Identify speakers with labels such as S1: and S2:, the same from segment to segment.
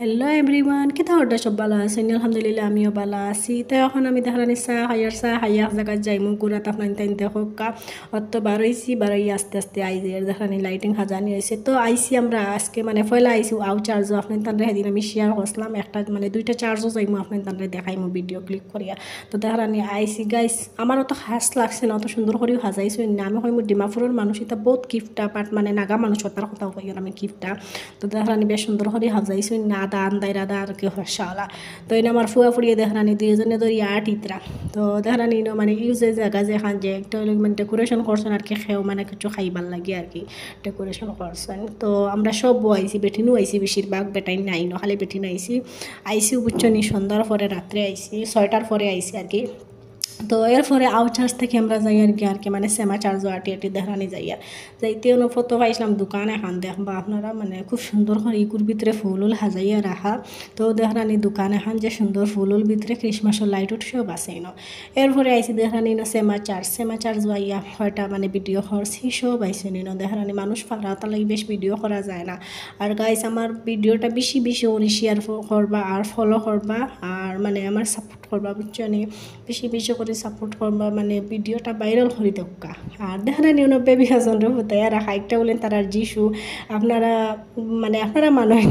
S1: hello everyone কি তাহলে সব ভালো আছেন আলহামদুলিল্লাহ আমিও ভালো আছি তো এখন আমি দেখানি চা হাইয়ার জায়গায় যাইমু গুড়াত আপনার তাই দেখা অত বারোই আস্তে আস্তে আইজি আর দেখানি লাইটিং সাজানি হয়েছে তো আইসি আমরা আজকে মানে ফয়লা আইসি আউ চার্জও আপনার তাদের সেদিন আমি শেয়ার করছিলাম একটা মানে দুইটা চার্জও যাইমু আপনার তাদের দেখাইমু ভিডিও ক্লিক করিয়া তো দেখানি আইসি গাইস আমার অত খাস লাগছে না অত সুন্দর করেও সাজাইছো না আমি হয় ডিমাপুরের মানুষ এটা বহুত গিফটটা বাট মানে নাগা মানুষ তার কথা কই আমি গিফটটা তো দেখানি বেশ সুন্দর করে সাজাইছো না আদা আন্দাই রাদা আর কি হসালা তো এনে আমার ফুয়া ফুড়িয়ে দেখানি দুইজনে ধরি আর্ট ইতরা তো দেখানি মানে ইউজে জায়গা যেখান যে একটা মানে ডেকোরেশন করছেন আর কি খেয়েও মানে কিছু খাইবার লাগে আর কি ডেকোরেশন করছেন তো আমরা সব আইসি বেটিনও আইসি বেশিরভাগ বেটাই নাই ন খালি বেটিন আইসিও বুঝছনি সন্ধ্যার পরে রাত্রে আইসি 6টার পরে আইসি আর কি তো এরপরে আউট চার্জ থেকে আমরা যাই আর কি মানে সেমা চার্জও আটি দেখানি যাই আর যাইতে অন্য ফটো পাইছিলাম দোকান এখন দেখবা আপনারা মানে খুব সুন্দর করে ইকুর ভিতরে ফুল সাজাইয়া রাখা তো দেখানি দোকান এখন যে সুন্দর ফুল ভিতরে ক্রিসমাসের লাইট সব আছে ন এরপরে আইসি দেখানি না সেমা চার্জ আইয়া হয়টা মানে ভিডিও করছি সব আইসি ন দেখানি মানুষ ফাড়া তালাই বেশ ভিডিও করা যায় না আর গাইস আমার ভিডিওটা বেশি করে শেয়ার করবা আর ফলো করবা আর মানে আমার সাপোর্ট করবা বুঝছো নি বেশি করে সাপোর্ট করবা মানে ভিডিওটা ভাইরাল করে দোকা আর দেখানা নিউ বেবি হাজনরে হতে আর হাইকটা বলেন তার আর যিশু আপনারা মানে আপনারা মানুষ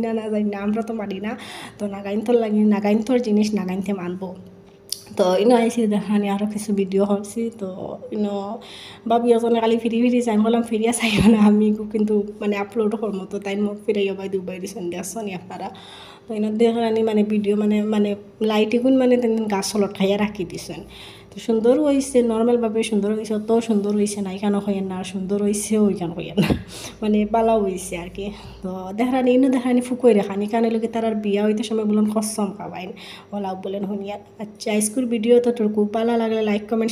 S1: না যাই না আমরা তো মানি না তো নাগাইন্তর জিনিস নাগাইনতে মানবো তো ইনো আইসি দেখানি আরও কিছু ভিডিও করছি তো ইনো বাবি এজনে কালি ফিরি চাই বললাম ফিরিয়া চাইও না আমি কিন্তু মানে আপলোড করবো তো তাই মোক ফিরাইয়া বাই দুবাই দিয়েছেন দেখছেন আপনারা তো ইনো দেখানি মানে ভিডিও মানে লাইটিগুন মানে তেন গাছ লটকাইয়া রাখি দিছেন তো সুন্দর হয়েছে নর্মালভাবে সুন্দর হয়েছে অত সুন্দর হয়েছে না এখানে হইয়েন না সুন্দর হয়েছে ওইখানে হইয়েন না মানে বালাও হয়েছে আর কি তো দেখানি ইনো দেখানি ফুকই রেখানি কানে লোকে তার আর বিয়া হইতে সময় বলুন খসম খাওয়াইন ওলাও বলেন শুনিয়া আচ্ছা স্কুল ভিডিও তো তোর খুব ভালো লাগলে লাইক কমেন্ট